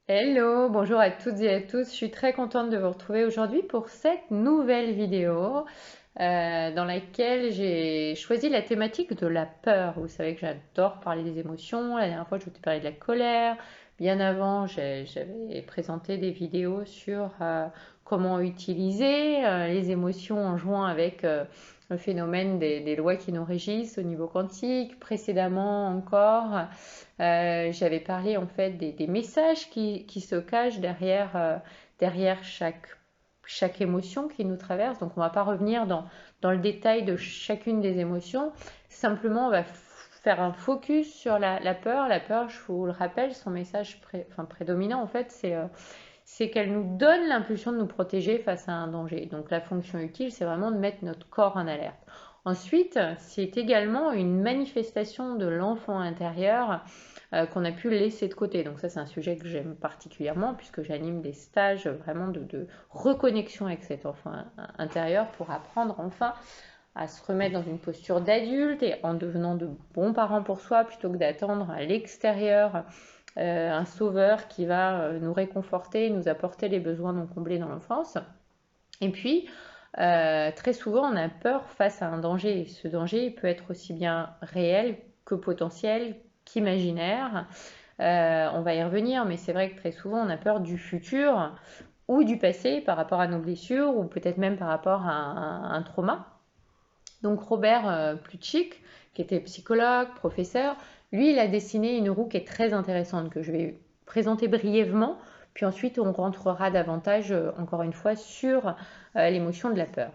Hello, bonjour à toutes et à tous. Je suis très contente de vous retrouver aujourd'hui pour cette nouvelle vidéo dans laquelle j'ai choisi la thématique de la peur. Vous savez que j'adore parler des émotions. La dernière fois, je vous ai parlé de la colère. Bien avant, j'avais présenté des vidéos sur comment utiliser les émotions en jouant avec le phénomène des lois qui nous régissent au niveau quantique. Précédemment encore, j'avais parlé en fait des messages qui se cachent derrière chaque émotion qui nous traverse. Donc on ne va pas revenir dans le détail de chacune des émotions. Simplement, on va faire un focus sur la peur. La peur, je vous le rappelle, son message prédominant en fait, c'est qu'elle nous donne l'impulsion de nous protéger face à un danger. Donc la fonction utile, c'est vraiment de mettre notre corps en alerte. Ensuite, c'est également une manifestation de l'enfant intérieur qu'on a pu laisser de côté. Donc ça, c'est un sujet que j'aime particulièrement puisque j'anime des stages vraiment de reconnexion avec cet enfant intérieur pour apprendre enfin à se remettre dans une posture d'adulte et en devenant de bons parents pour soi plutôt que d'attendre à l'extérieur un sauveur qui va nous réconforter, nous apporter les besoins non comblés dans l'enfance. Et puis, très souvent, on a peur face à un danger. Ce danger peut être aussi bien réel que potentiel, qu'imaginaire. On va y revenir, mais c'est vrai que très souvent, on a peur du futur ou du passé par rapport à nos blessures ou peut-être même par rapport à un trauma. Donc Robert Plutchik, qui était psychologue, professeur, lui, il a dessiné une roue qui est très intéressante que je vais présenter brièvement, puis ensuite on rentrera davantage, encore une fois, sur l'émotion de la peur.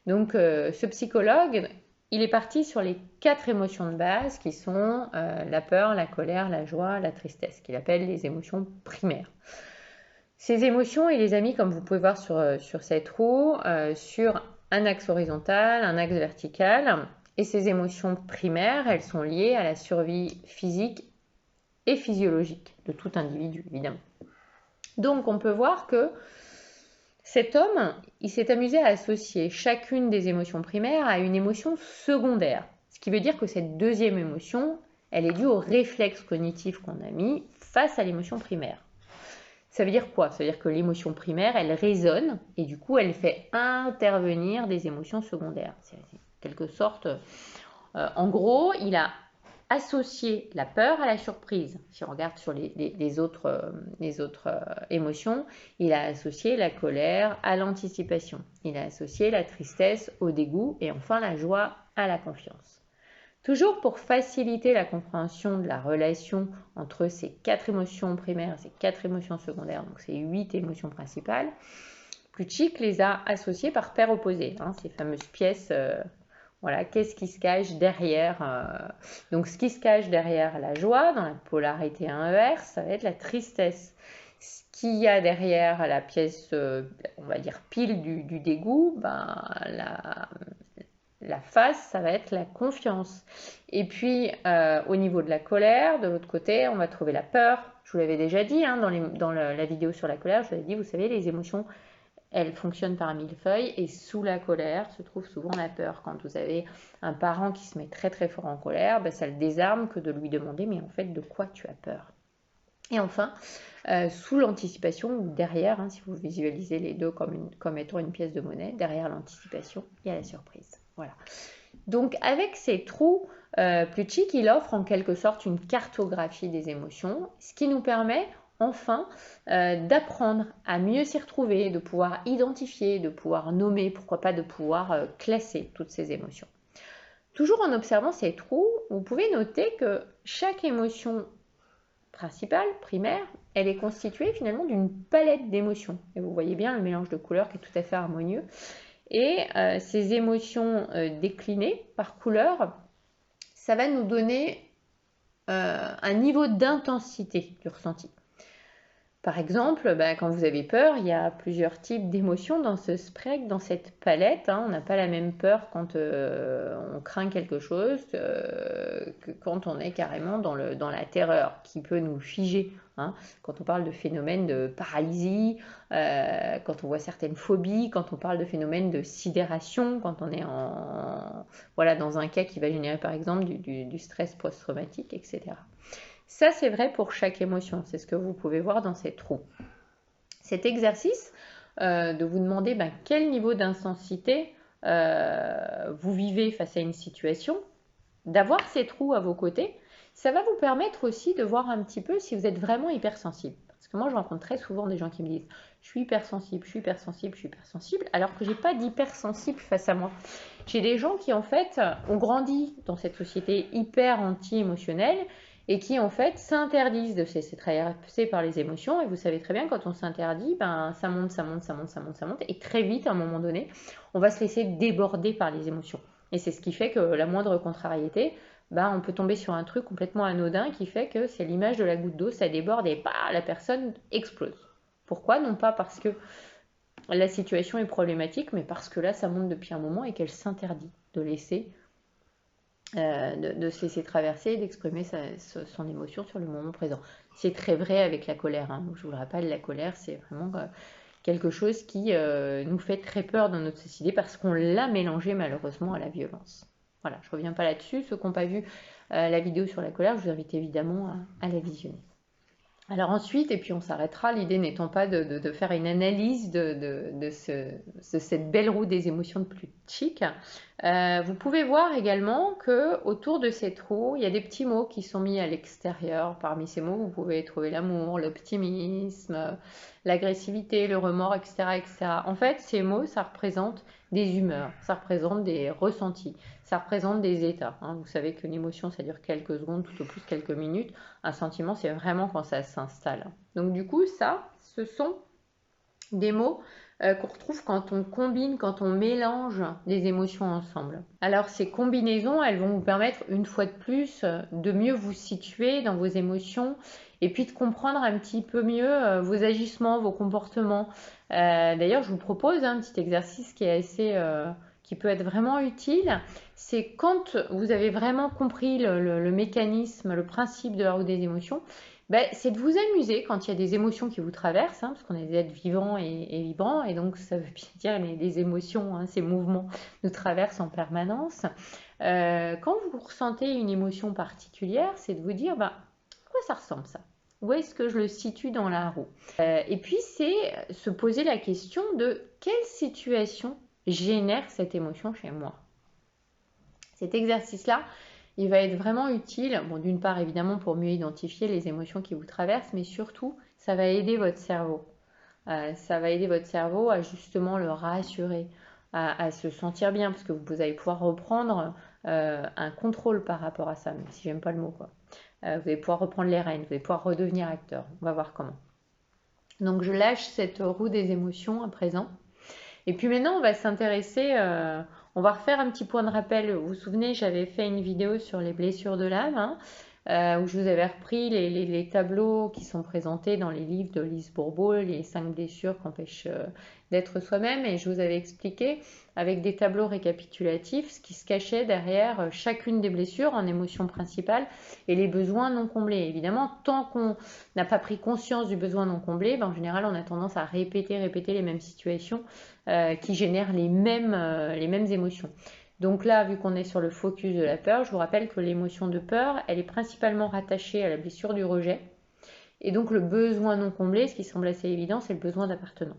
Donc ce psychologue, il est parti sur les 4 émotions de base qui sont la peur, la colère, la joie, la tristesse, qu'il appelle les émotions primaires. Ces émotions, il les a mis, comme vous pouvez voir sur cette roue, sur un axe horizontal, un axe vertical. Et ces émotions primaires, elles sont liées à la survie physique et physiologique de tout individu, évidemment. Donc on peut voir que cet homme, il s'est amusé à associer chacune des émotions primaires à une émotion secondaire. Ce qui veut dire que cette deuxième émotion, elle est due au réflexe cognitif qu'on a mis face à l'émotion primaire. Ça veut dire quoi? Ça veut dire que l'émotion primaire, elle résonne et du coup, elle fait intervenir des émotions secondaires. C'est en quelque sorte, en gros, il a associé la peur à la surprise. Si on regarde sur les autres émotions, il a associé la colère à l'anticipation. Il a associé la tristesse au dégoût et enfin la joie à la confiance. Toujours pour faciliter la compréhension de la relation entre ces 4 émotions primaires et ces 4 émotions secondaires, donc ces 8 émotions principales, Plutchik les a associées par paires opposées, ces fameuses pièces. Voilà, qu'est-ce qui se cache derrière Donc ce qui se cache derrière la joie, dans la polarité inverse, ça va être la tristesse. Ce qu'il y a derrière la pièce, on va dire pile du dégoût, la face, ça va être la confiance. Et puis, au niveau de la colère, de l'autre côté, on va trouver la peur. Je vous l'avais déjà dit dans la vidéo sur la colère, je vous avais dit, vous savez, les émotions, elles fonctionnent par millefeuilles et sous la colère se trouve souvent la peur. Quand vous avez un parent qui se met très très fort en colère, ça le désarme que de lui demander, mais en fait, de quoi tu as peur? Et enfin, sous l'anticipation ou derrière, si vous visualisez les deux comme étant une pièce de monnaie, derrière l'anticipation, il y a la surprise. Voilà. Donc avec ces trous, Plutchik, il offre en quelque sorte une cartographie des émotions, ce qui nous permet enfin d'apprendre à mieux s'y retrouver, de pouvoir identifier, de pouvoir nommer, pourquoi pas de pouvoir classer toutes ces émotions. Toujours en observant ces trous, vous pouvez noter que chaque émotion principale, primaire, elle est constituée finalement d'une palette d'émotions. Et vous voyez bien le mélange de couleurs qui est tout à fait harmonieux. Et ces émotions déclinées par couleur, ça va nous donner un niveau d'intensité du ressenti. Par exemple, quand vous avez peur, il y a plusieurs types d'émotions dans ce spectre, dans cette palette. On n'a pas la même peur quand on craint quelque chose que quand on est carrément dans la terreur, qui peut nous figer. Quand on parle de phénomènes de paralysie, quand on voit certaines phobies, quand on parle de phénomènes de sidération, quand on est dans un cas qui va générer par exemple du stress post-traumatique, etc. Ça, c'est vrai pour chaque émotion. C'est ce que vous pouvez voir dans ces trous. Cet exercice de vous demander quel niveau d'intensité vous vivez face à une situation, d'avoir ces trous à vos côtés, ça va vous permettre aussi de voir un petit peu si vous êtes vraiment hypersensible. Parce que moi, je rencontre très souvent des gens qui me disent « je suis hypersensible, je suis hypersensible, je suis hypersensible », alors que je n'ai pas d'hypersensible face à moi. J'ai des gens qui, en fait, ont grandi dans cette société hyper anti-émotionnelle et qui, en fait, s'interdisent de se laisser traverser par les émotions. Et vous savez très bien, quand on s'interdit, ça monte, ça monte, ça monte, ça monte, ça monte. Et très vite, à un moment donné, on va se laisser déborder par les émotions. Et c'est ce qui fait que la moindre contrariété, on peut tomber sur un truc complètement anodin qui fait que c'est l'image de la goutte d'eau, ça déborde et la personne explose. Pourquoi? Non pas parce que la situation est problématique, mais parce que là, ça monte depuis un moment et qu'elle s'interdit de laisser, de se laisser traverser et d'exprimer son émotion sur le moment présent. C'est très vrai avec la colère. Hein. Je vous le rappelle, la colère, c'est vraiment quelque chose qui nous fait très peur dans notre société parce qu'on l'a mélangé malheureusement à la violence. Voilà, je ne reviens pas là-dessus. Ceux qui n'ont pas vu la vidéo sur la colère, je vous invite évidemment à la visionner. Alors ensuite, et puis on s'arrêtera, l'idée n'étant pas de faire une analyse de cette belle roue des émotions de plus chic. Vous pouvez voir également que autour de ces trous, il y a des petits mots qui sont mis à l'extérieur. Parmi ces mots, vous pouvez trouver l'amour, l'optimisme, l'agressivité, le remords, etc., etc. En fait, ces mots, ça représente des humeurs, ça représente des ressentis, ça représente des états. Hein. Vous savez qu'une émotion, ça dure quelques secondes, tout au plus quelques minutes. Un sentiment, c'est vraiment quand ça s'installe. Donc du coup, ça, ce sont des mots qu'on retrouve quand on combine, quand on mélange des émotions ensemble. Alors ces combinaisons, elles vont vous permettre une fois de plus de mieux vous situer dans vos émotions et puis de comprendre un petit peu mieux vos agissements, vos comportements. D'ailleurs, je vous propose un petit exercice qui est qui peut être vraiment utile. C'est quand vous avez vraiment compris le mécanisme, le principe de la roue des émotions, c'est de vous amuser quand il y a des émotions qui vous traversent, hein, parce qu'on est des êtres vivants et vibrants, et donc ça veut bien dire les émotions, hein, ces mouvements nous traversent en permanence. Quand vous ressentez une émotion particulière, c'est de vous dire, à quoi ça ressemble ça? Où est-ce que je le situe dans la roue? Et puis c'est se poser la question de quelle situation génère cette émotion chez moi? Cet exercice-là, il va être vraiment utile, bon, d'une part évidemment pour mieux identifier les émotions qui vous traversent, mais surtout, ça va aider votre cerveau. Ça va aider votre cerveau à justement le rassurer, à se sentir bien, parce que vous allez pouvoir reprendre un contrôle par rapport à ça, même si j'aime pas le mot, quoi. Vous allez pouvoir reprendre les rênes, vous allez pouvoir redevenir acteur. On va voir comment. Donc je lâche cette roue des émotions à présent. Et puis maintenant, on va s'intéresser, on va refaire un petit point de rappel. Vous vous souvenez, j'avais fait une vidéo sur les blessures de l'âme, hein, où je vous avais repris les tableaux qui sont présentés dans les livres de Lise Bourbeau, les 5 blessures qui empêchent d'être soi-même. Et je vous avais expliqué avec des tableaux récapitulatifs ce qui se cachait derrière chacune des blessures en émotion principale et les besoins non comblés. Évidemment, tant qu'on n'a pas pris conscience du besoin non comblé, en général, on a tendance à répéter les mêmes situations qui génèrent les mêmes émotions. Donc là, vu qu'on est sur le focus de la peur, je vous rappelle que l'émotion de peur, elle est principalement rattachée à la blessure du rejet. Et donc le besoin non comblé, ce qui semble assez évident, c'est le besoin d'appartenance.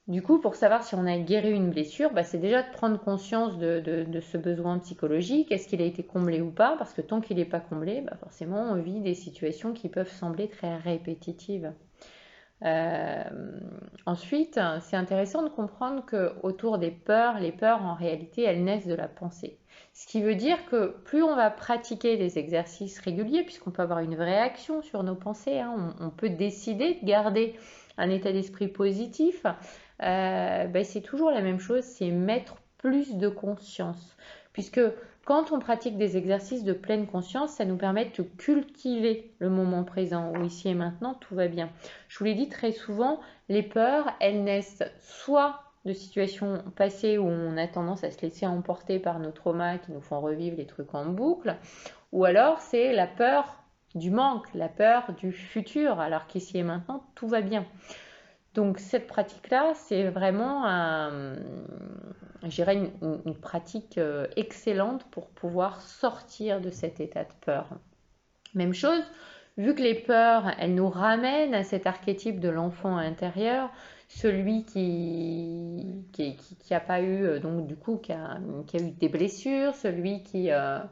Du coup, pour savoir si on a guéri une blessure, c'est déjà de prendre conscience de ce besoin psychologique. Est-ce qu'il a été comblé ou pas? Parce que tant qu'il n'est pas comblé, forcément, on vit des situations qui peuvent sembler très répétitives. Ensuite, c'est intéressant de comprendre qu'autour des peurs, les peurs en réalité elles naissent de la pensée. Ce qui veut dire que plus on va pratiquer des exercices réguliers, puisqu'on peut avoir une vraie action sur nos pensées, hein, on peut décider de garder un état d'esprit positif, c'est toujours la même chose, c'est mettre plus de conscience. Puisque quand on pratique des exercices de pleine conscience, ça nous permet de cultiver le moment présent, où ici et maintenant, tout va bien. Je vous l'ai dit très souvent, les peurs, elles naissent soit de situations passées où on a tendance à se laisser emporter par nos traumas qui nous font revivre les trucs en boucle, ou alors c'est la peur du manque, la peur du futur, alors qu'ici et maintenant, tout va bien. Donc cette pratique-là, c'est vraiment je dirais une pratique excellente pour pouvoir sortir de cet état de peur. Même chose, vu que les peurs, elles nous ramènent à cet archétype de l'enfant intérieur, celui qui a pas eu, donc du coup, qui a eu des blessures, celui qui a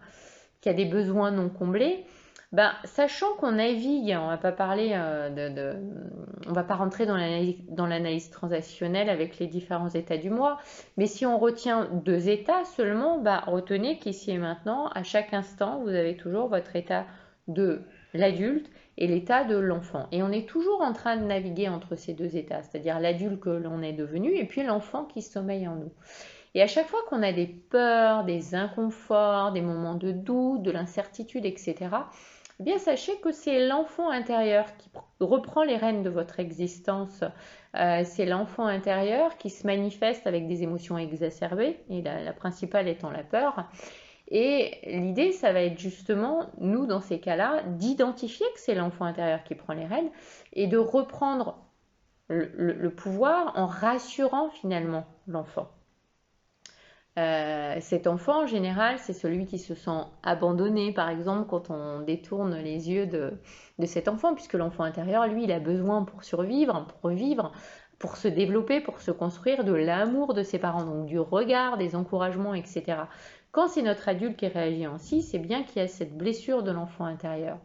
des besoins non comblés, ben, sachant qu'on navigue, on va pas parler on va pas rentrer dans l'analyse transactionnelle avec les différents états du moi, mais si on retient 2 états seulement, ben, retenez qu'ici et maintenant, à chaque instant, vous avez toujours votre état de l'adulte et l'état de l'enfant. Et on est toujours en train de naviguer entre ces 2 états, c'est-à-dire l'adulte que l'on est devenu et puis l'enfant qui sommeille en nous. Et à chaque fois qu'on a des peurs, des inconforts, des moments de doute, de l'incertitude, etc., eh bien sachez que c'est l'enfant intérieur qui reprend les rênes de votre existence. C'est l'enfant intérieur qui se manifeste avec des émotions exacerbées, et la principale étant la peur. Et l'idée, ça va être justement, nous, dans ces cas-là, d'identifier que c'est l'enfant intérieur qui prend les rênes et de reprendre le pouvoir en rassurant finalement l'enfant. Cet enfant, en général, c'est celui qui se sent abandonné, par exemple, quand on détourne les yeux de cet enfant, puisque l'enfant intérieur, lui, il a besoin pour survivre, pour vivre, pour se développer, pour se construire, de l'amour de ses parents, donc du regard, des encouragements, etc. Quand c'est notre adulte qui réagit ainsi, c'est bien qu'il y a cette blessure de l'enfant intérieur.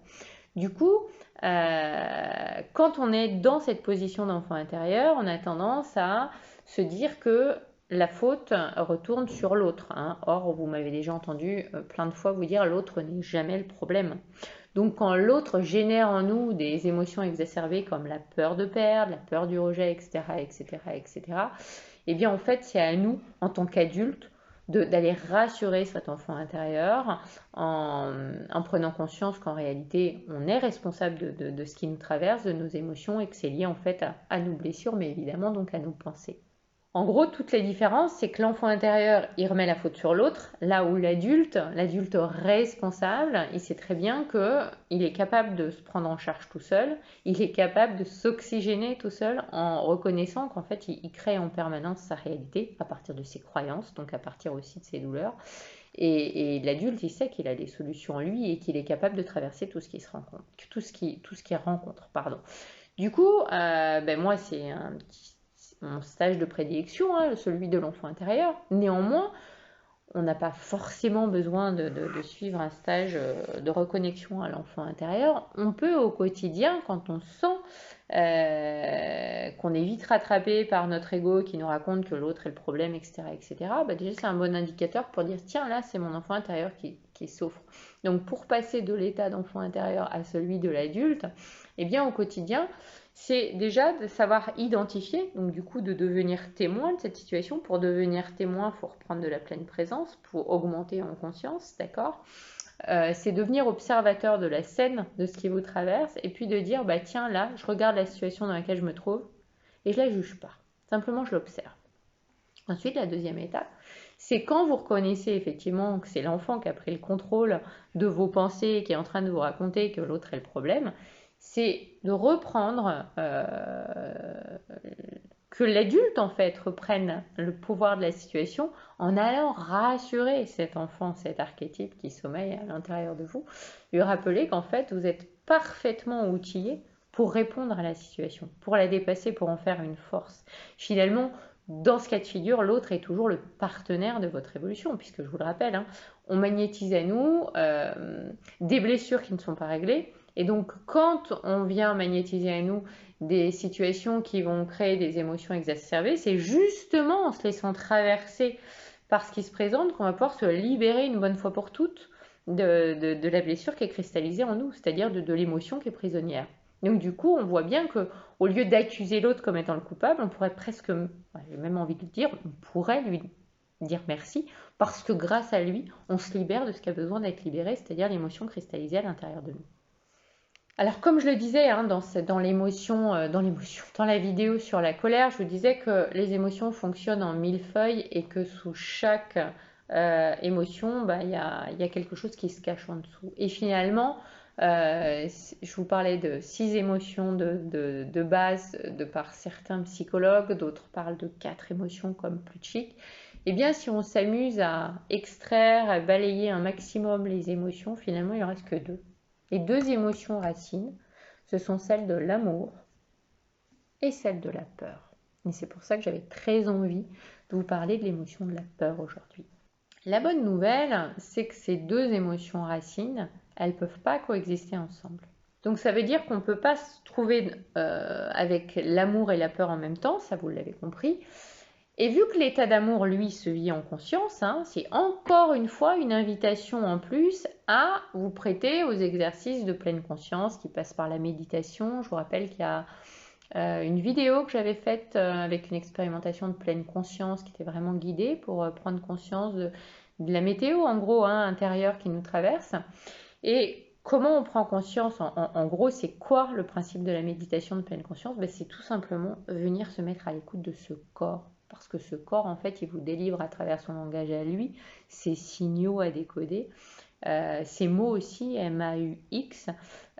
Du coup, quand on est dans cette position d'enfant intérieur, on a tendance à se dire que la faute retourne sur l'autre. Hein. Or, vous m'avez déjà entendu plein de fois vous dire l'autre n'est jamais le problème. Donc, quand l'autre génère en nous des émotions exacerbées comme la peur de perdre, la peur du rejet, etc., etc., etc., eh bien, en fait, c'est à nous, en tant qu'adultes, d'aller rassurer cet enfant intérieur en prenant conscience qu'en réalité, on est responsable de ce qui nous traverse, de nos émotions, et que c'est lié en fait à nos blessures, mais évidemment donc à nos pensées. En gros, toute la différence, c'est que l'enfant intérieur, il remet la faute sur l'autre, là où l'adulte responsable, il sait très bien qu'il est capable de se prendre en charge tout seul, il est capable de s'oxygéner tout seul en reconnaissant qu'en fait, il crée en permanence sa réalité à partir de ses croyances, donc à partir aussi de ses douleurs. Et l'adulte, il sait qu'il a des solutions en lui et qu'il est capable de traverser tout ce qu'il rencontre, pardon. Du coup, moi, c'est mon stage de prédilection, hein, celui de l'enfant intérieur. Néanmoins, on n'a pas forcément besoin de suivre un stage de reconnexion à l'enfant intérieur. On peut au quotidien, quand on sent qu'on est vite rattrapé par notre ego qui nous raconte que l'autre est le problème, etc., etc., déjà c'est un bon indicateur pour dire tiens, là c'est mon enfant intérieur qui souffre. Donc pour passer de l'état d'enfant intérieur à celui de l'adulte, eh bien au quotidien, c'est déjà de savoir identifier, donc du coup de devenir témoin de cette situation. Pour devenir témoin, il faut reprendre de la pleine présence pour augmenter en conscience, d'accord. C'est devenir observateur de la scène, de ce qui vous traverse, et puis de dire, tiens, là, je regarde la situation dans laquelle je me trouve, et je la juge pas. Simplement, je l'observe. Ensuite, la deuxième étape, c'est quand vous reconnaissez effectivement que c'est l'enfant qui a pris le contrôle de vos pensées et qui est en train de vous raconter que l'autre est le problème, c'est de reprendre, que l'adulte en fait reprenne le pouvoir de la situation en allant rassurer cet enfant, cet archétype qui sommeille à l'intérieur de vous, lui rappeler qu'en fait vous êtes parfaitement outillé pour répondre à la situation, pour la dépasser, pour en faire une force. Finalement, dans ce cas de figure, l'autre est toujours le partenaire de votre évolution, puisque je vous le rappelle, hein, on magnétise à nous des blessures qui ne sont pas réglées. Et donc, quand on vient magnétiser à nous des situations qui vont créer des émotions exacerbées, c'est justement en se laissant traverser par ce qui se présente qu'on va pouvoir se libérer une bonne fois pour toutes de la blessure qui est cristallisée en nous, c'est-à-dire de l'émotion qui est prisonnière. Donc du coup, on voit bien que au lieu d'accuser l'autre comme étant le coupable, on pourrait presque, j'ai même envie de le dire, on pourrait lui dire merci, parce que grâce à lui, on se libère de ce qui a besoin d'être libéré, c'est-à-dire l'émotion cristallisée à l'intérieur de nous. Alors comme je le disais hein, dans la vidéo sur la colère, je vous disais que les émotions fonctionnent en millefeuilles et que sous chaque émotion, il y a quelque chose qui se cache en dessous. Et finalement, je vous parlais de 6 émotions de base de par certains psychologues, d'autres parlent de 4 émotions comme Plutchik. Eh bien, si on s'amuse à extraire, à balayer un maximum les émotions, finalement, il ne reste que 2. Les deux émotions racines, ce sont celles de l'amour et celles de la peur. Et c'est pour ça que j'avais très envie de vous parler de l'émotion de la peur aujourd'hui. La bonne nouvelle, c'est que ces deux émotions racines, elles ne peuvent pas coexister ensemble. Donc ça veut dire qu'on ne peut pas se trouver avec l'amour et la peur en même temps, ça vous l'avez compris. Et vu que l'état d'amour, lui, se vit en conscience, c'est encore une fois une invitation en plus à vous prêter aux exercices de pleine conscience qui passent par la méditation. Je vous rappelle qu'il y a une vidéo que j'avais faite avec une expérimentation de pleine conscience qui était vraiment guidée pour prendre conscience de la météo, en gros, intérieure qui nous traverse. Et comment on prend conscience, en gros, c'est quoi le principe de la méditation de pleine conscience? C'est tout simplement venir se mettre à l'écoute de ce corps. Parce que ce corps, en fait, il vous délivre à travers son langage à lui, ses signaux à décoder, ces mots aussi, M-A-U-X,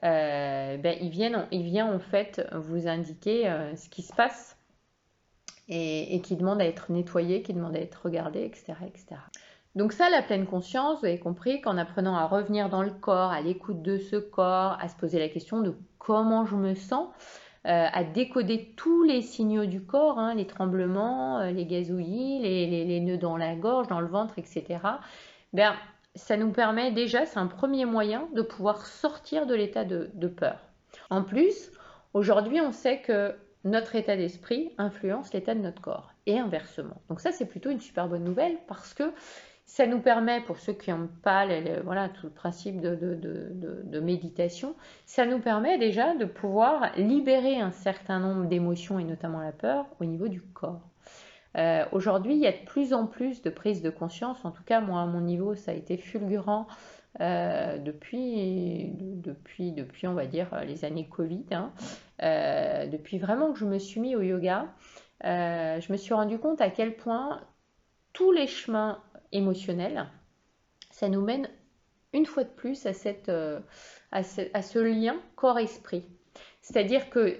il vient en fait vous indiquer ce qui se passe et qui demande à être nettoyé, qui demande à être regardé, etc., etc. Donc ça, la pleine conscience, vous avez compris qu'en apprenant à revenir dans le corps, à l'écoute de ce corps, à se poser la question de comment je me sens, à décoder tous les signaux du corps, les tremblements, les gazouillis, les nœuds dans la gorge, dans le ventre, etc. Ça nous permet déjà, c'est un premier moyen de pouvoir sortir de l'état de peur. En plus, aujourd'hui, on sait que notre état d'esprit influence l'état de notre corps et inversement. Donc ça, c'est plutôt une super bonne nouvelle parce que ça nous permet, pour ceux qui n'ont pas tout le principe de méditation, ça nous permet déjà de pouvoir libérer un certain nombre d'émotions et notamment la peur au niveau du corps. Aujourd'hui, il y a de plus en plus de prise de conscience. En tout cas, moi, à mon niveau, ça a été fulgurant depuis, on va dire, les années Covid. Depuis vraiment que je me suis mis au yoga, je me suis rendu compte à quel point tous les chemins émotionnels, ça nous mène une fois de plus à ce lien corps-esprit. C'est-à-dire que,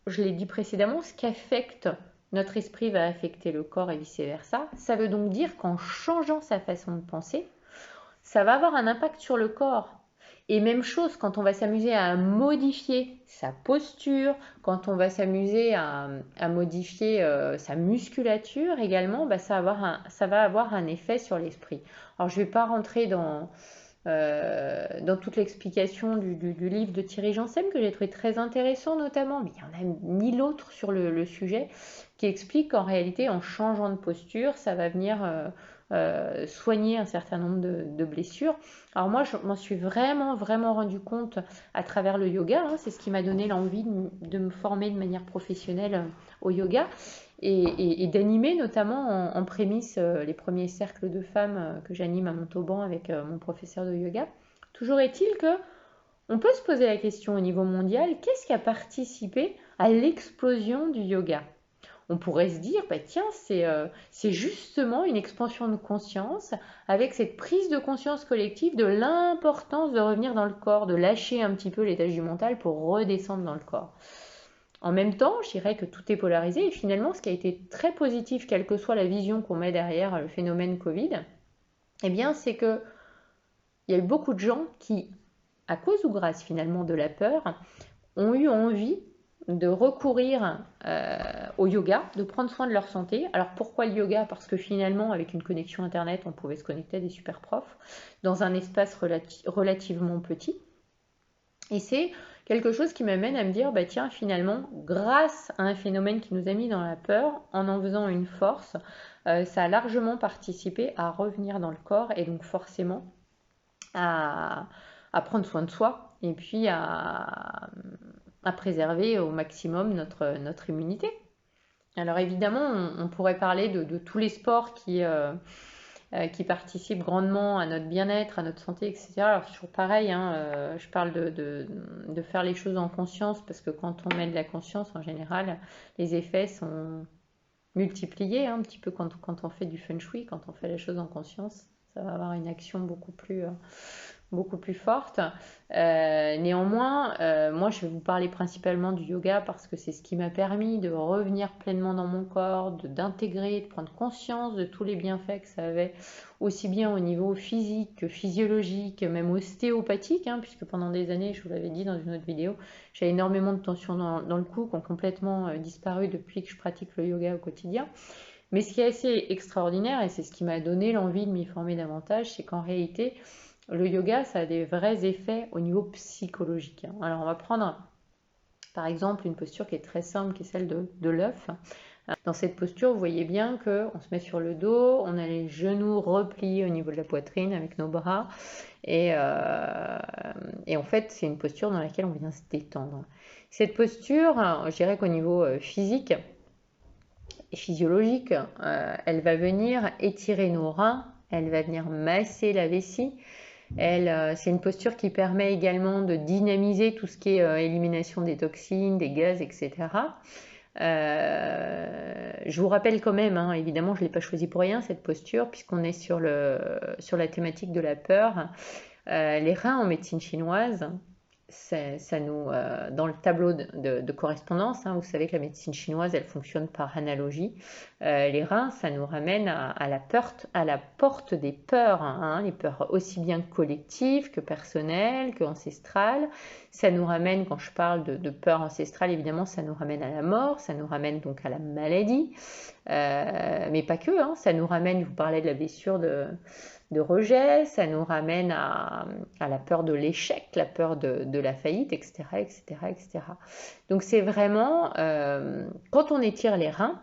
je l'ai dit précédemment, ce qui affecte notre esprit va affecter le corps et vice-versa. Ça veut donc dire qu'en changeant sa façon de penser, ça va avoir un impact sur le corps. Et même chose quand on va s'amuser à modifier sa posture, quand on va s'amuser à modifier sa musculature également, ça va avoir un effet sur l'esprit. Alors je ne vais pas rentrer dans toute l'explication du livre de Thierry Janssem que j'ai trouvé très intéressant notamment, mais il y en a ni l'autre sur le sujet, qui explique qu'en réalité en changeant de posture, ça va venir soigner un certain nombre de blessures. Alors moi, je m'en suis vraiment rendu compte à travers le yoga, c'est ce qui m'a donné l'envie de me former de manière professionnelle au yoga et d'animer notamment en prémisse les premiers cercles de femmes que j'anime à Montauban avec mon professeur de yoga. Toujours est-il que on peut se poser la question au niveau mondial, qu'est-ce qui a participé à l'explosion du yoga? On pourrait se dire, tiens, c'est justement une expansion de conscience avec cette prise de conscience collective de l'importance de revenir dans le corps, de lâcher un petit peu l'étage du mental pour redescendre dans le corps. En même temps, je dirais que tout est polarisé et finalement, ce qui a été très positif, quelle que soit la vision qu'on met derrière le phénomène Covid, c'est que il y a eu beaucoup de gens qui, à cause ou grâce finalement de la peur, ont eu envie de recourir au yoga, de prendre soin de leur santé. Alors pourquoi le yoga? Parce que finalement, avec une connexion internet, on pouvait se connecter à des super profs dans un espace relativement petit. Et c'est quelque chose qui m'amène à me dire, tiens, finalement, grâce à un phénomène qui nous a mis dans la peur, en faisant une force, ça a largement participé à revenir dans le corps et donc forcément à prendre soin de soi et puis à préserver au maximum notre immunité. Alors évidemment, on pourrait parler de tous les sports qui participent grandement à notre bien-être, à notre santé, etc. Alors c'est toujours pareil, je parle de faire les choses en conscience parce que quand on met de la conscience, en général, les effets sont multipliés, un petit peu quand on fait du feng shui, quand on fait les choses en conscience, ça va avoir une action beaucoup plus beaucoup plus forte. Néanmoins, moi je vais vous parler principalement du yoga parce que c'est ce qui m'a permis de revenir pleinement dans mon corps, d'intégrer, de prendre conscience de tous les bienfaits que ça avait, aussi bien au niveau physique que physiologique, même ostéopathique, hein, puisque pendant des années, je vous l'avais dit dans une autre vidéo, j'ai énormément de tensions dans le cou qui ont complètement disparu depuis que je pratique le yoga au quotidien. Mais ce qui est assez extraordinaire, et c'est ce qui m'a donné l'envie de m'y former davantage, c'est qu'en réalité, le yoga, ça a des vrais effets au niveau psychologique. Alors, on va prendre par exemple une posture qui est très simple, qui est celle de l'œuf. Dans cette posture, vous voyez bien qu'on se met sur le dos, on a les genoux repliés au niveau de la poitrine avec nos bras. Et en fait, c'est une posture dans laquelle on vient se détendre. Cette posture, je dirais qu'au niveau physique et physiologique, elle va venir étirer nos reins, elle va venir masser la vessie. C'est une posture qui permet également de dynamiser tout ce qui est élimination des toxines, des gaz, etc. Je vous rappelle quand même, hein, évidemment, je ne l'ai pas choisi pour rien cette posture, puisqu'on est sur la thématique de la peur. Les reins en médecine chinoise, dans le tableau de correspondance, hein, vous savez que la médecine chinoise, elle fonctionne par analogie. Les reins, ça nous ramène à la porte des peurs, hein, les peurs aussi bien collectives que personnelles, que ancestrales. Ça nous ramène, quand je parle de peur ancestrale, évidemment, ça nous ramène à la mort, ça nous ramène donc à la maladie, mais pas que, hein, ça nous ramène, je vous parlais de la blessure de rejet, ça nous ramène à la peur de l'échec, la peur de la faillite, etc., etc., etc. Donc c'est vraiment, quand on étire les reins,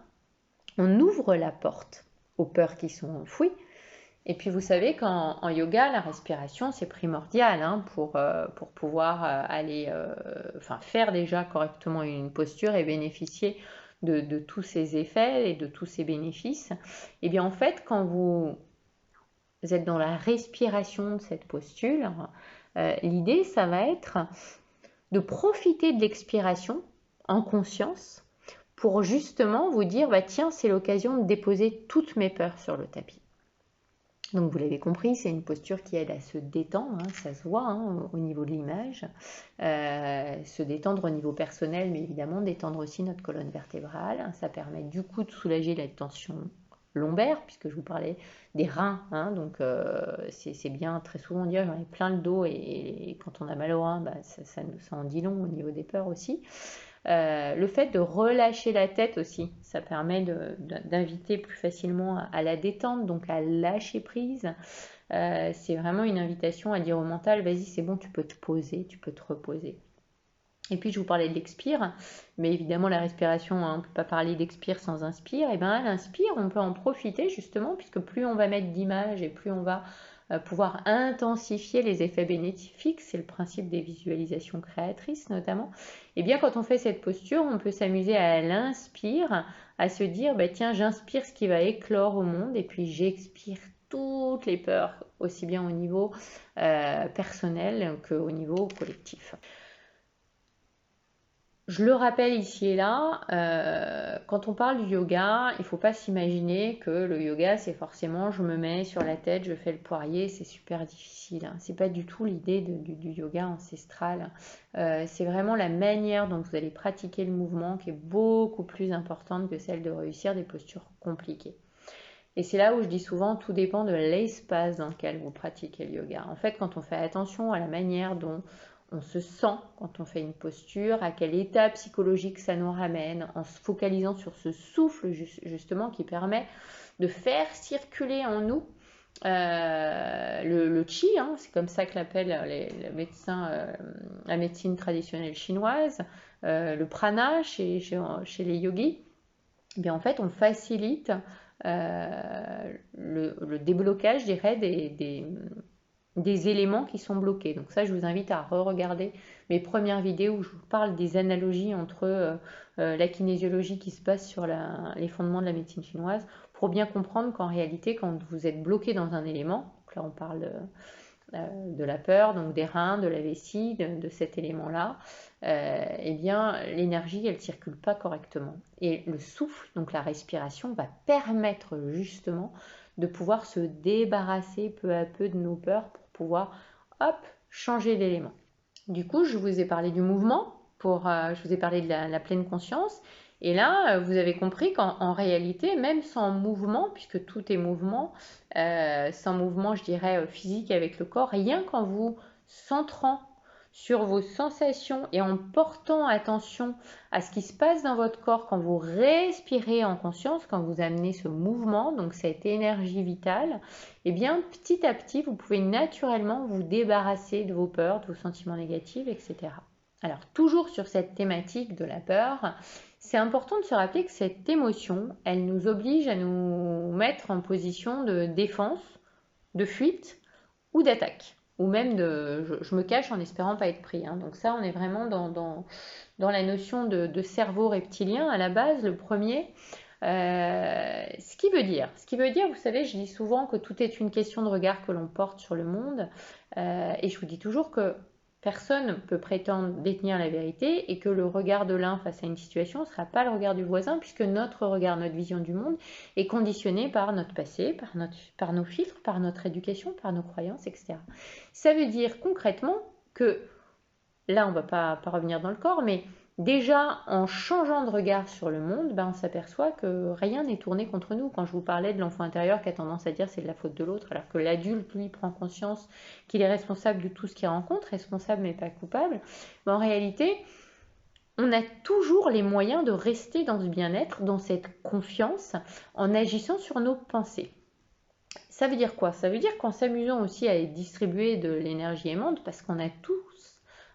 on ouvre la porte aux peurs qui sont enfouies. Et puis vous savez qu'en yoga, la respiration, c'est primordial, hein, pour pouvoir faire déjà correctement une posture et bénéficier de tous ces effets et de tous ces bénéfices. Et bien en fait, quand vous êtes dans la respiration de cette posture, l'idée, ça va être de profiter de l'expiration en conscience pour justement vous dire, bah tiens, c'est l'occasion de déposer toutes mes peurs sur le tapis. Donc vous l'avez compris, c'est une posture qui aide à se détendre, hein, ça se voit, hein, au niveau de l'image, se détendre au niveau personnel, mais évidemment détendre aussi notre colonne vertébrale. Ça permet du coup de soulager la tension lombaire, puisque je vous parlais des reins, hein, donc c'est bien, très souvent on dit j'en ai plein le dos, et quand on a mal aux reins, bah, ça en dit long au niveau des peurs aussi. Le fait de relâcher la tête aussi, ça permet d'inviter plus facilement à la détente, donc à lâcher prise. C'est vraiment une invitation à dire au mental, vas-y, c'est bon, tu peux te poser, tu peux te reposer. Et puis je vous parlais de l'expire, mais évidemment la respiration, hein, on ne peut pas parler d'expire sans inspire. Et bien à l'inspire, on peut en profiter justement, puisque plus on va mettre d'images et plus on va pouvoir intensifier les effets bénéfiques, c'est le principe des visualisations créatrices notamment. Et bien quand on fait cette posture, on peut s'amuser à l'inspire, à se dire, bah, tiens, j'inspire ce qui va éclore au monde, et puis j'expire toutes les peurs, aussi bien au niveau personnel qu'au niveau collectif. Je le rappelle ici et là, quand on parle du yoga, il ne faut pas s'imaginer que le yoga, c'est forcément je me mets sur la tête, je fais le poirier, c'est super difficile, hein. C'est pas du tout l'idée du yoga ancestral. C'est vraiment la manière dont vous allez pratiquer le mouvement qui est beaucoup plus importante que celle de réussir des postures compliquées. Et c'est là où je dis souvent, tout dépend de l'espace dans lequel vous pratiquez le yoga. En fait, quand on fait attention à la manière dont on se sent quand on fait une posture, à quel état psychologique ça nous ramène, en se focalisant sur ce souffle justement qui permet de faire circuler en nous le chi, hein, c'est comme ça que l'appellent les médecins, la médecine traditionnelle chinoise, le prana chez les yogis. Eh bien, en fait, on facilite le déblocage, je dirais, des éléments qui sont bloqués. Donc ça, je vous invite à re-regarder mes premières vidéos où je vous parle des analogies entre la kinésiologie qui se passe sur les fondements de la médecine chinoise, pour bien comprendre qu'en réalité, quand vous êtes bloqué dans un élément, donc là on parle de la peur, donc des reins, de la vessie, de cet élément-là, eh bien l'énergie, elle ne circule pas correctement. Et le souffle, donc la respiration, va permettre justement de pouvoir se débarrasser peu à peu de nos peurs pour pouvoir hop, changer d'élément. Du coup, je vous ai parlé du mouvement, je vous ai parlé de la pleine conscience. Et là, vous avez compris qu'en réalité, même sans mouvement, puisque tout est mouvement, sans mouvement, je dirais, physique avec le corps, rien qu'en vous centrant sur vos sensations et en portant attention à ce qui se passe dans votre corps quand vous respirez en conscience, quand vous amenez ce mouvement, donc cette énergie vitale, eh bien petit à petit, vous pouvez naturellement vous débarrasser de vos peurs, de vos sentiments négatifs, etc. Alors toujours sur cette thématique de la peur, c'est important de se rappeler que cette émotion, elle nous oblige à nous mettre en position de défense, de fuite ou d'attaque, ou même je me cache en espérant pas être pris. Hein. Donc ça, on est vraiment dans la notion de cerveau reptilien à la base, le premier. Ce qui veut dire, vous savez, je dis souvent que tout est une question de regard que l'on porte sur le monde, et je vous dis toujours que personne ne peut prétendre détenir la vérité et que le regard de l'un face à une situation ne sera pas le regard du voisin, puisque notre regard, notre vision du monde est conditionné par notre passé, par nos filtres, par notre éducation, par nos croyances, etc. Ça veut dire concrètement que, là on ne va pas revenir dans le corps, mais déjà en changeant de regard sur le monde, on s'aperçoit que rien n'est tourné contre nous. Quand je vous parlais de l'enfant intérieur qui a tendance à dire c'est de la faute de l'autre, alors que l'adulte, lui, prend conscience qu'il est responsable de tout ce qu'il rencontre, responsable mais pas coupable, en réalité, on a toujours les moyens de rester dans ce bien-être, dans cette confiance, en agissant sur nos pensées. Ça veut dire quoi? Ça veut dire qu'en s'amusant aussi à distribuer de l'énergie aimante, parce qu'on a tous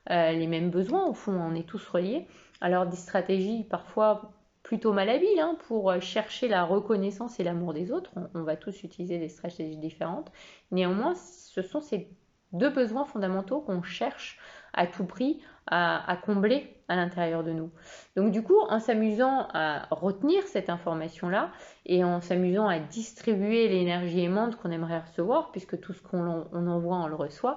les mêmes besoins, au fond, on est tous reliés. Alors des stratégies parfois plutôt malhabiles hein, pour chercher la reconnaissance et l'amour des autres, on va tous utiliser des stratégies différentes. Néanmoins, ce sont ces deux besoins fondamentaux qu'on cherche à tout prix à combler à l'intérieur de nous. Donc du coup, en s'amusant à retenir cette information-là et en s'amusant à distribuer l'énergie aimante qu'on aimerait recevoir, puisque tout ce qu'on envoie, on le reçoit,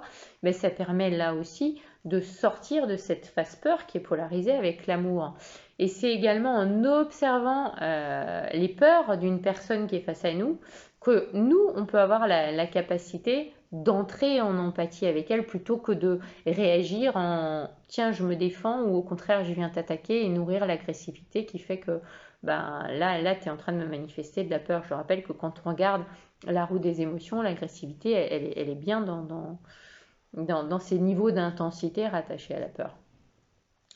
ça permet là aussi de sortir de cette phase peur qui est polarisée avec l'amour. Et c'est également en observant les peurs d'une personne qui est face à nous que nous, on peut avoir la capacité d'entrer en empathie avec elle plutôt que de réagir en tiens je me défends ou au contraire je viens t'attaquer et nourrir l'agressivité qui fait que là tu es en train de me manifester de la peur. Je rappelle que quand on regarde la roue des émotions, l'agressivité elle est bien dans ces niveaux d'intensité rattachés à la peur.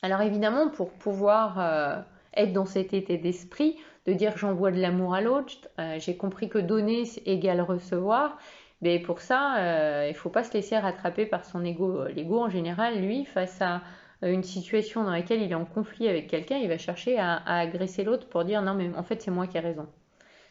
Alors évidemment pour pouvoir être dans cet état d'esprit de dire j'envoie de l'amour à l'autre, j'ai compris que donner égale recevoir. Mais pour ça, il ne faut pas se laisser rattraper par son ego. L'ego, en général, lui, face à une situation dans laquelle il est en conflit avec quelqu'un, il va chercher à agresser l'autre pour dire non, mais en fait, c'est moi qui ai raison.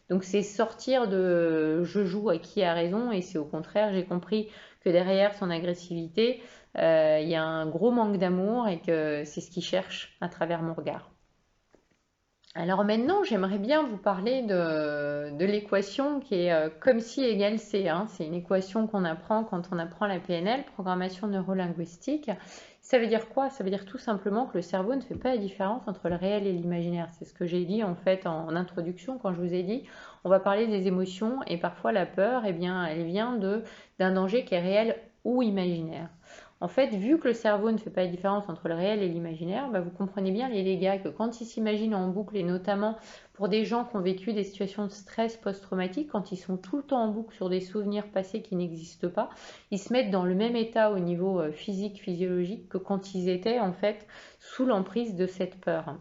Donc, c'est sortir de je joue à qui a raison et c'est au contraire, j'ai compris que derrière son agressivité, il y a un gros manque d'amour et que c'est ce qu'il cherche à travers mon regard. Alors maintenant, j'aimerais bien vous parler de l'équation qui est comme si égale C. Hein. C'est une équation qu'on apprend quand on apprend la PNL, programmation neurolinguistique. Ça veut dire quoi? Ça veut dire tout simplement que le cerveau ne fait pas la différence entre le réel et l'imaginaire. C'est ce que j'ai dit en fait en introduction quand je vous ai dit on va parler des émotions et parfois la peur, eh bien, elle vient d'un danger qui est réel ou imaginaire. En fait, vu que le cerveau ne fait pas la différence entre le réel et l'imaginaire, vous comprenez bien les dégâts que quand il s'imagine en boucle, et notamment pour des gens qui ont vécu des situations de stress post-traumatique, quand ils sont tout le temps en boucle sur des souvenirs passés qui n'existent pas, ils se mettent dans le même état au niveau physique, physiologique que quand ils étaient en fait sous l'emprise de cette peur.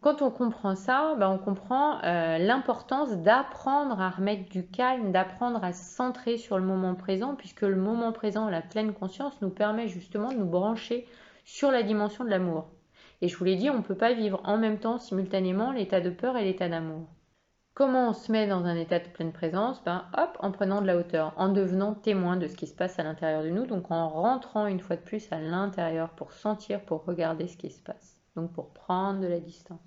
Quand on comprend ça, on comprend l'importance d'apprendre à remettre du calme, d'apprendre à se centrer sur le moment présent, puisque le moment présent, la pleine conscience, nous permet justement de nous brancher sur la dimension de l'amour. Et je vous l'ai dit, on ne peut pas vivre en même temps, simultanément, l'état de peur et l'état d'amour. Comment on se met dans un état de pleine présence? Hop, en prenant de la hauteur, en devenant témoin de ce qui se passe à l'intérieur de nous, donc en rentrant une fois de plus à l'intérieur pour sentir, pour regarder ce qui se passe, donc pour prendre de la distance.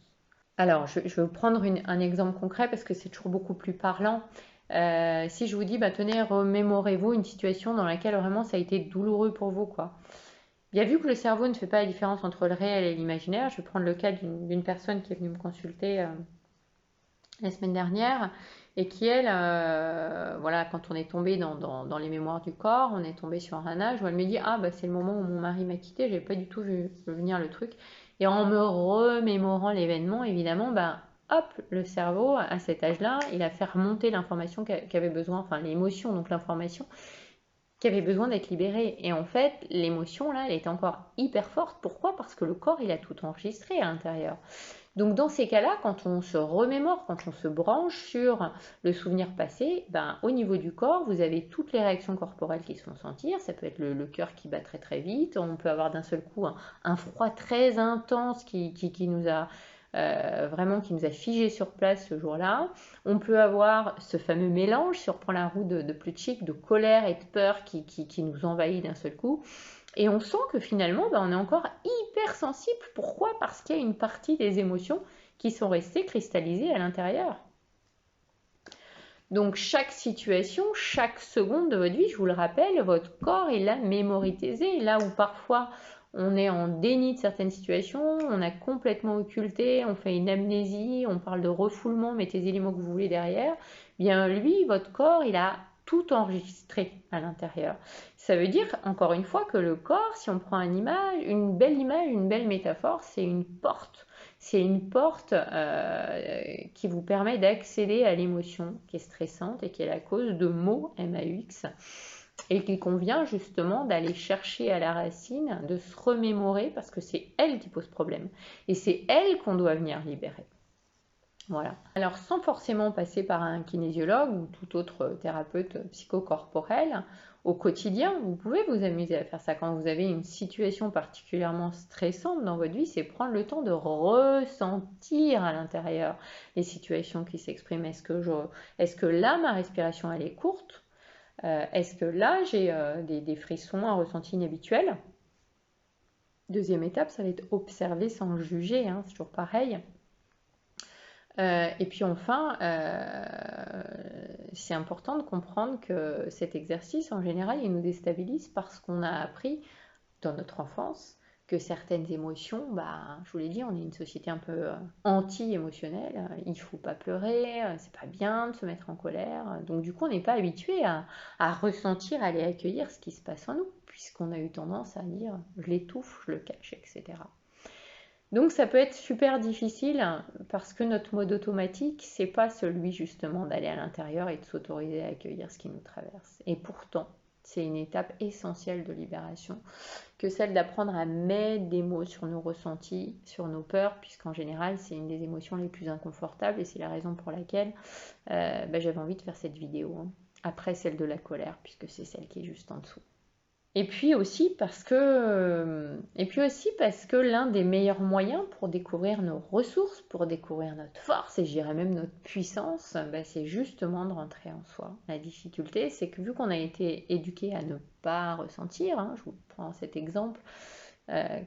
Alors, je vais vous prendre un exemple concret parce que c'est toujours beaucoup plus parlant. Si je vous dis, tenez, remémorez-vous une situation dans laquelle vraiment ça a été douloureux pour vous, quoi. Bien vu que le cerveau ne fait pas la différence entre le réel et l'imaginaire, je vais prendre le cas d'une personne qui est venue me consulter la semaine dernière, et qui, elle, voilà, quand on est tombé dans les mémoires du corps, on est tombé sur un âge où elle me dit, ah bah c'est le moment où mon mari m'a quitté, j'avais pas du tout vu venir le truc. Et en me remémorant l'événement, évidemment, ben hop, le cerveau, à cet âge-là, il a fait remonter l'information qu'avait besoin, enfin l'émotion, donc l'information, qui avait besoin d'être libérée. Et en fait, l'émotion, là, elle était encore hyper forte. Pourquoi? Parce que le corps, il a tout enregistré à l'intérieur. Donc dans ces cas-là, quand on se remémore, quand on se branche sur le souvenir passé, ben, au niveau du corps, vous avez toutes les réactions corporelles qui se font sentir. Ça peut être le cœur qui bat très très vite, on peut avoir d'un seul coup un froid très intense qui nous a vraiment qui nous a figé sur place ce jour-là. On peut avoir ce fameux mélange, si on reprend la roue de Plutchik, de colère et de peur qui nous envahit d'un seul coup. Et on sent que finalement, ben, on est encore hyper sensible. Pourquoi? Parce qu'il y a une partie des émotions qui sont restées cristallisées à l'intérieur. Donc chaque situation, chaque seconde de votre vie, je vous le rappelle, votre corps, il l'a mémorisé. Là où parfois on est en déni de certaines situations, on a complètement occulté, on fait une amnésie, on parle de refoulement, mettez-y les mots que vous voulez derrière, bien lui, votre corps, il a tout enregistré à l'intérieur. Ça veut dire, encore une fois, que le corps, si on prend une belle métaphore, c'est une porte. C'est une porte qui vous permet d'accéder à l'émotion qui est stressante et qui est la cause de maux, MAUX, et qu'il convient justement d'aller chercher à la racine, de se remémorer, parce que c'est elle qui pose problème. Et c'est elle qu'on doit venir libérer. Voilà. Alors sans forcément passer par un kinésiologue ou tout autre thérapeute psychocorporel, au quotidien, vous pouvez vous amuser à faire ça. Quand vous avez une situation particulièrement stressante dans votre vie, c'est prendre le temps de ressentir à l'intérieur les situations qui s'expriment. Est-ce que là, ma respiration, elle est courte? Est-ce que là, j'ai des frissons, un ressenti inhabituel? Deuxième étape, ça va être observer sans juger, hein, c'est toujours pareil. Et puis enfin, c'est important de comprendre que cet exercice, en général, il nous déstabilise parce qu'on a appris dans notre enfance que certaines émotions, bah, je vous l'ai dit, on est une société un peu anti-émotionnelle, il ne faut pas pleurer, c'est pas bien de se mettre en colère. Donc du coup, on n'est pas habitué à ressentir, à aller accueillir ce qui se passe en nous, puisqu'on a eu tendance à dire je l'étouffe, je le cache, etc. Donc ça peut être super difficile parce que notre mode automatique, c'est pas celui justement d'aller à l'intérieur et de s'autoriser à accueillir ce qui nous traverse. Et pourtant, c'est une étape essentielle de libération que celle d'apprendre à mettre des mots sur nos ressentis, sur nos peurs, puisqu'en général, c'est une des émotions les plus inconfortables et c'est la raison pour laquelle j'avais envie de faire cette vidéo, hein, après celle de la colère, puisque c'est celle qui est juste en dessous. Et puis aussi parce que l'un des meilleurs moyens pour découvrir nos ressources, pour découvrir notre force et je dirais même notre puissance, c'est justement de rentrer en soi. La difficulté, c'est que vu qu'on a été éduqué à ne pas ressentir, hein, je vous prends cet exemple,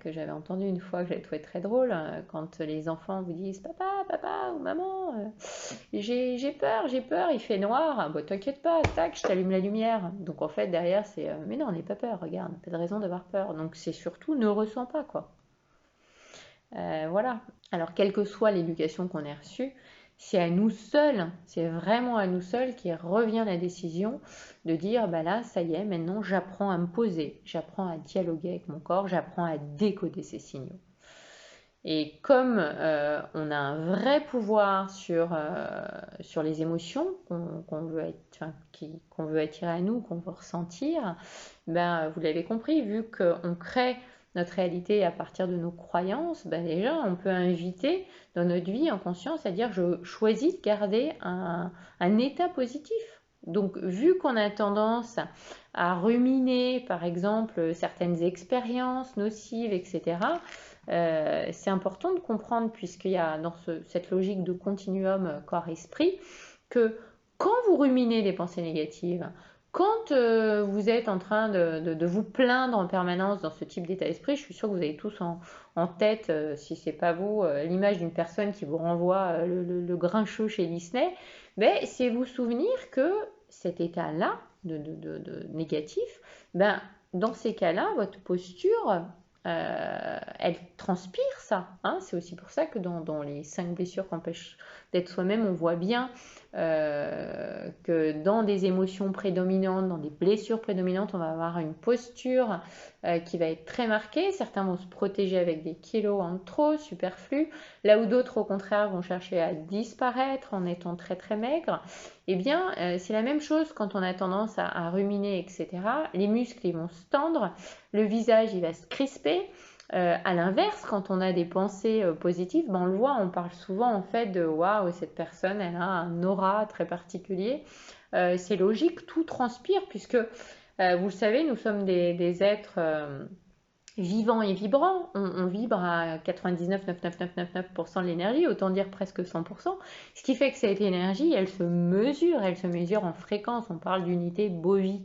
que j'avais entendu une fois, que j'avais trouvé très drôle, quand les enfants vous disent papa, papa ou maman, j'ai peur, il fait noir. Ah, bah, t'inquiète pas, tac, je t'allume la lumière. Donc en fait, derrière, c'est mais non, n'aie pas peur, regarde, pas de raison d'avoir peur. Donc c'est surtout ne ressens pas, quoi. Voilà. Alors, quelle que soit l'éducation qu'on ait reçue, c'est à nous seuls, c'est vraiment à nous seuls qui revient la décision de dire bah là, ça y est, maintenant j'apprends à me poser, j'apprends à dialoguer avec mon corps, j'apprends à décoder ces signaux. Et comme on a un vrai pouvoir sur les émotions qu'on veut, qu'on veut attirer à nous, qu'on veut ressentir, ben, vous l'avez compris, vu qu'on crée notre réalité à partir de nos croyances, ben déjà on peut inviter dans notre vie en conscience à dire je choisis de garder un état positif. Donc vu qu'on a tendance à ruminer par exemple certaines expériences nocives, etc., c'est important de comprendre, puisqu'il y a dans cette logique de continuum corps-esprit, que quand vous ruminez des pensées négatives, quand vous êtes en train de vous plaindre en permanence dans ce type d'état d'esprit, je suis sûre que vous avez tous en tête, si c'est pas vous, l'image d'une personne qui vous renvoie le grincheux chez Disney, mais c'est vous souvenir que cet état-là de négatif, ben, dans ces cas-là, votre posture elle transpire ça, hein. C'est aussi pour ça que dans les 5 blessures qu'empêche d'être soi-même, on voit bien que dans des émotions prédominantes, dans des blessures prédominantes, on va avoir une posture qui va être très marquée. Certains vont se protéger avec des kilos en trop, superflus, là où d'autres, au contraire, vont chercher à disparaître en étant très très maigres. Eh bien, c'est la même chose quand on a tendance à ruminer, etc. Les muscles, ils vont se tendre, le visage, il va se crisper. À l'inverse, quand on a des pensées positives, ben on le voit, on parle souvent en fait de waouh, cette personne, elle a un aura très particulier. C'est logique, tout transpire, puisque vous le savez, nous sommes des êtres vivants et vibrants. On vibre à 99,99999% de l'énergie, autant dire presque 100%. Ce qui fait que cette énergie, elle se mesure en fréquence. On parle d'unité bovie.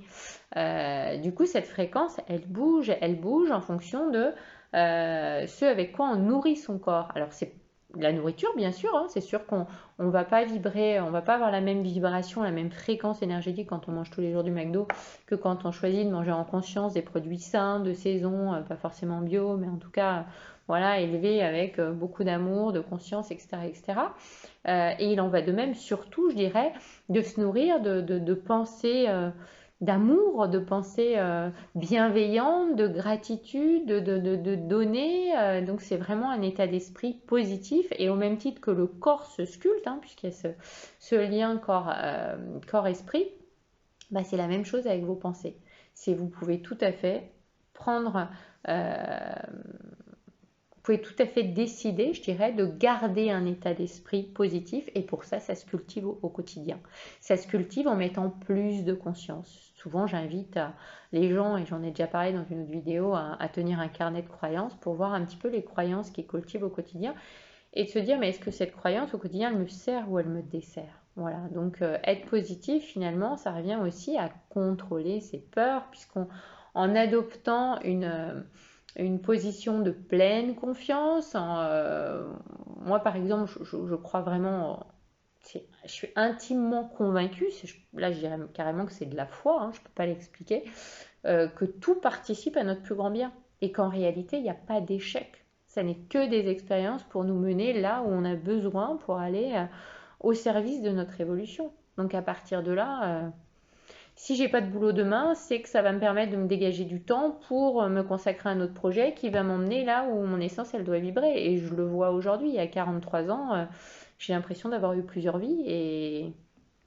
Du coup, cette fréquence, elle bouge en fonction de ce avec quoi on nourrit son corps. Alors, c'est la nourriture, bien sûr, hein, c'est sûr qu'on ne va pas vibrer, on va pas avoir la même vibration, la même fréquence énergétique quand on mange tous les jours du McDo que quand on choisit de manger en conscience des produits sains, de saison, pas forcément bio, mais en tout cas, voilà, élevés avec beaucoup d'amour, de conscience, etc., etc. Et il en va de même, surtout, je dirais, de se nourrir de pensées d'amour, de pensées bienveillantes, de gratitude, de donner. Donc c'est vraiment un état d'esprit positif et au même titre que le corps se sculpte, hein, puisqu'il y a ce lien corps-esprit, bah, c'est la même chose avec vos pensées. Vous pouvez tout à fait prendre vous pouvez tout à fait décider, je dirais, de garder un état d'esprit positif et pour ça, ça se cultive au quotidien. Ça se cultive en mettant plus de conscience. Souvent, j'invite les gens, et j'en ai déjà parlé dans une autre vidéo, à tenir un carnet de croyances pour voir un petit peu les croyances qu'ils cultivent au quotidien et de se dire, mais est-ce que cette croyance au quotidien, elle me sert ou elle me dessert? Voilà, donc être positif, finalement, ça revient aussi à contrôler ses peurs, en adoptant une position de pleine confiance. Moi, par exemple, je crois vraiment, je suis intimement convaincue, là je dirais carrément que c'est de la foi, hein, je ne peux pas l'expliquer, que tout participe à notre plus grand bien et qu'en réalité, il n'y a pas d'échec. Ça n'est que des expériences pour nous mener là où on a besoin pour aller au service de notre évolution. Donc à partir de là, si j'ai pas de boulot demain, c'est que ça va me permettre de me dégager du temps pour me consacrer à un autre projet qui va m'emmener là où mon essence elle doit vibrer. Et je le vois aujourd'hui, à 43 ans, j'ai l'impression d'avoir eu plusieurs vies et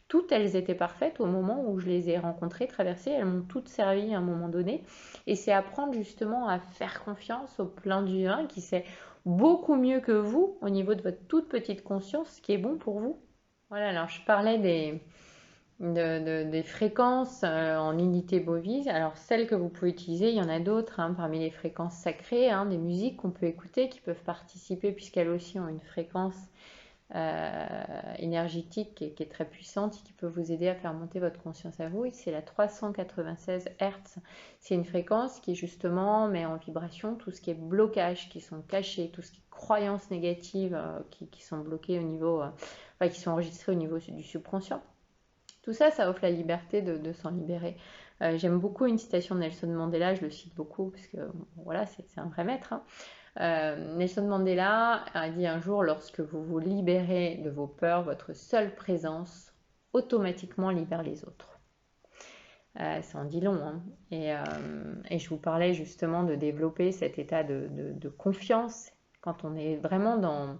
toutes elles étaient parfaites au moment où je les ai rencontrées, traversées, elles m'ont toutes servi à un moment donné. Et c'est apprendre justement à faire confiance au plein divin qui sait beaucoup mieux que vous au niveau de votre toute petite conscience ce qui est bon pour vous. Voilà, alors je parlais des fréquences en unité bovise. Alors celles que vous pouvez utiliser, il y en a d'autres hein, parmi les fréquences sacrées, hein, des musiques qu'on peut écouter qui peuvent participer puisqu'elles aussi ont une fréquence énergétique qui est très puissante et qui peut vous aider à faire monter votre conscience à vous. Et c'est la 396 Hz. C'est une fréquence qui justement met en vibration tout ce qui est blocage, qui sont cachés, tout ce qui est croyances négatives qui sont bloquées au niveau, qui sont enregistrées au niveau du subconscient. Tout ça, ça offre la liberté de s'en libérer. J'aime beaucoup une citation de Nelson Mandela, je le cite beaucoup parce que bon, voilà, c'est un vrai maître. Hein. Nelson Mandela a dit un jour, lorsque vous vous libérez de vos peurs, votre seule présence automatiquement libère les autres. Ça en dit long. Hein. Et je vous parlais justement de développer cet état de confiance quand on est vraiment dans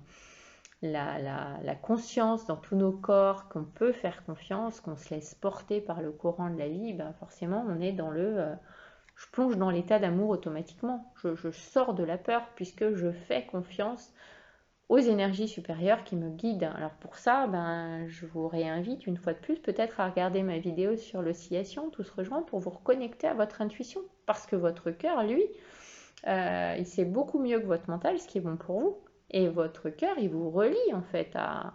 la conscience dans tous nos corps, qu'on peut faire confiance, qu'on se laisse porter par le courant de la vie, ben forcément on est dans je plonge dans l'état d'amour automatiquement. Je sors de la peur puisque je fais confiance aux énergies supérieures qui me guident. Alors pour ça, ben, je vous réinvite une fois de plus peut-être à regarder ma vidéo sur l'oscillation, tout se rejoint pour vous reconnecter à votre intuition. Parce que votre cœur, lui, il sait beaucoup mieux que votre mental ce qui est bon pour vous. Et votre cœur, il vous relie en fait à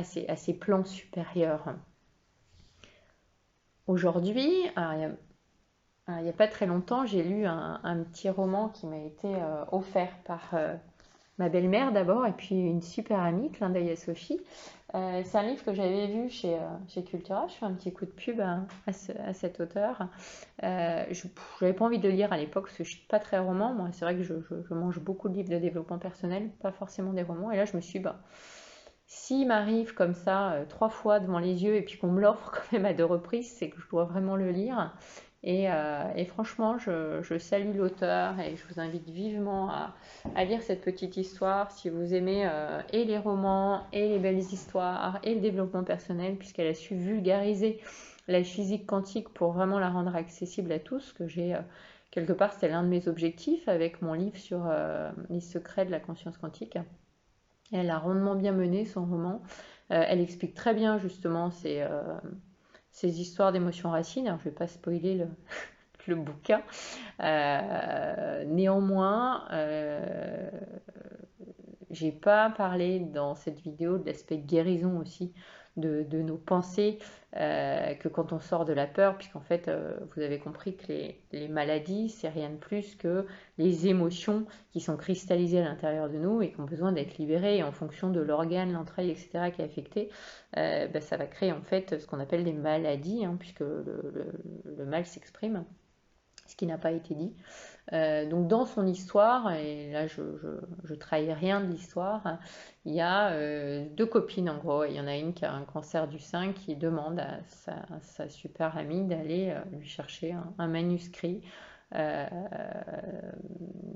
ces plans supérieurs. Aujourd'hui, il n'y a pas très longtemps, j'ai lu un petit roman qui m'a été offert par ma belle-mère d'abord, et puis une super amie, clin d'œil à Sophie. C'est un livre que j'avais vu chez Cultura. Je fais un petit coup de pub à cet auteur. Je n'avais pas envie de le lire à l'époque parce que je ne suis pas très roman. Moi, c'est vrai que je mange beaucoup de livres de développement personnel, pas forcément des romans. Et là, je me suis dit, bah, s'il m'arrive comme ça 3 fois devant les yeux et puis qu'on me l'offre quand même à 2 reprises, c'est que je dois vraiment le lire. Et franchement, je salue l'auteur et je vous invite vivement à lire cette petite histoire si vous aimez et les romans et les belles histoires et le développement personnel, puisqu'elle a su vulgariser la physique quantique pour vraiment la rendre accessible à tous, que j'ai quelque part, c'était l'un de mes objectifs avec mon livre sur les secrets de la conscience quantique. Et elle a rondement bien mené son roman. Elle explique très bien justement ces histoires d'émotions racines. Alors, je ne vais pas spoiler le bouquin. Néanmoins, j'ai pas parlé dans cette vidéo de l'aspect guérison aussi de nos pensées que quand on sort de la peur, puisqu'en fait, vous avez compris que les maladies, c'est rien de plus que les émotions qui sont cristallisées à l'intérieur de nous et qui ont besoin d'être libérées. Et en fonction de l'organe, l'entraille, etc., qui est affecté, ça va créer en fait ce qu'on appelle des maladies, hein, puisque le mal s'exprime, ce qui n'a pas été dit. Donc dans son histoire, et là je trahis rien de l'histoire, il y a 2 copines en gros. Il y en a une qui a un cancer du sein qui demande à sa super amie d'aller lui chercher un manuscrit, euh,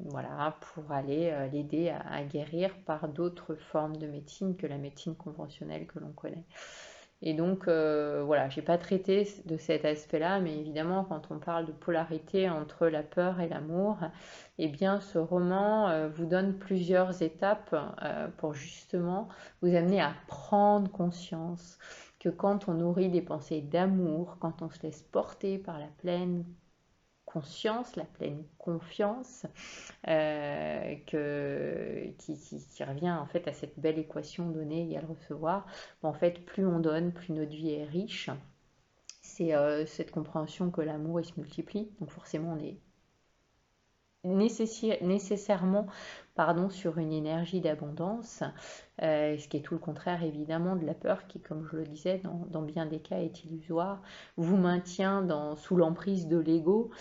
voilà, pour aller l'aider à guérir par d'autres formes de médecine que la médecine conventionnelle que l'on connaît. Et donc, voilà, j'ai pas traité de cet aspect-là, mais évidemment, quand on parle de polarité entre la peur et l'amour, eh bien, ce roman vous donne plusieurs étapes pour justement vous amener à prendre conscience que quand on nourrit des pensées d'amour, quand on se laisse porter par la pleine conscience, la pleine confiance, qui revient en fait à cette belle équation donnée égale recevoir. En fait, plus on donne, plus notre vie est riche. C'est cette compréhension que l'amour il se multiplie. Donc forcément, on est nécessairement sur une énergie d'abondance, ce qui est tout le contraire évidemment de la peur qui, comme je le disais, dans bien des cas est illusoire, vous maintient sous l'emprise de l'ego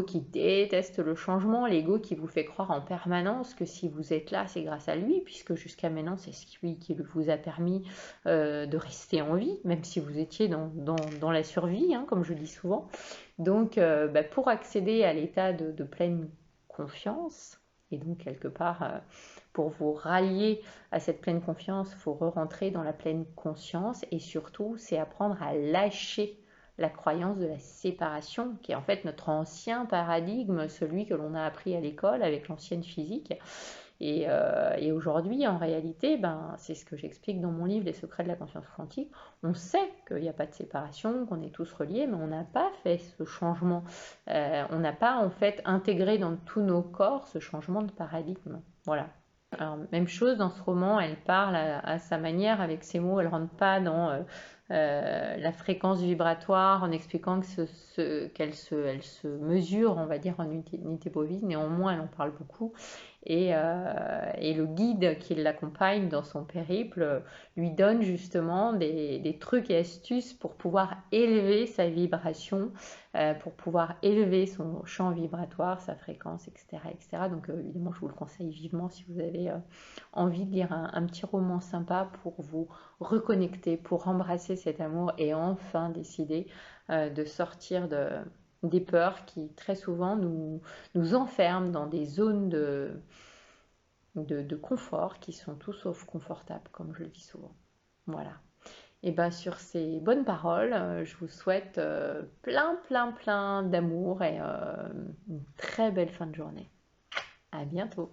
qui déteste le changement, l'ego qui vous fait croire en permanence que si vous êtes là, c'est grâce à lui, puisque jusqu'à maintenant, c'est lui qui vous a permis de rester en vie, même si vous étiez dans la survie, hein, comme je dis souvent. Donc, pour accéder à l'état de pleine confiance, et donc quelque part, pour vous rallier à cette pleine confiance, il faut re-rentrer dans la pleine conscience, et surtout, c'est apprendre à lâcher la croyance de la séparation, qui est en fait notre ancien paradigme, celui que l'on a appris à l'école avec l'ancienne physique. Et aujourd'hui, en réalité, c'est ce que j'explique dans mon livre Les secrets de la conscience quantique. On sait qu'il n'y a pas de séparation, qu'on est tous reliés, mais on n'a pas fait ce changement. On n'a pas en fait intégré dans tous nos corps ce changement de paradigme. Voilà. Alors, même chose dans ce roman, elle parle à sa manière avec ses mots, elle ne rentre pas dans la fréquence vibratoire en expliquant qu'elle se mesure, on va dire, en unité bovine. Néanmoins, elle en parle beaucoup. Et le guide qui l'accompagne dans son périple lui donne justement des trucs et astuces pour pouvoir élever sa vibration, pour pouvoir élever son champ vibratoire, sa fréquence, etc. etc. Donc évidemment, je vous le conseille vivement si vous avez envie de lire un petit roman sympa pour vous reconnecter, pour embrasser cet amour et enfin décider de sortir des peurs qui très souvent nous enferment dans des zones de confort qui sont tout sauf confortables, comme je le dis souvent. Voilà. Et bien sur ces bonnes paroles, je vous souhaite plein d'amour et une très belle fin de journée. À bientôt.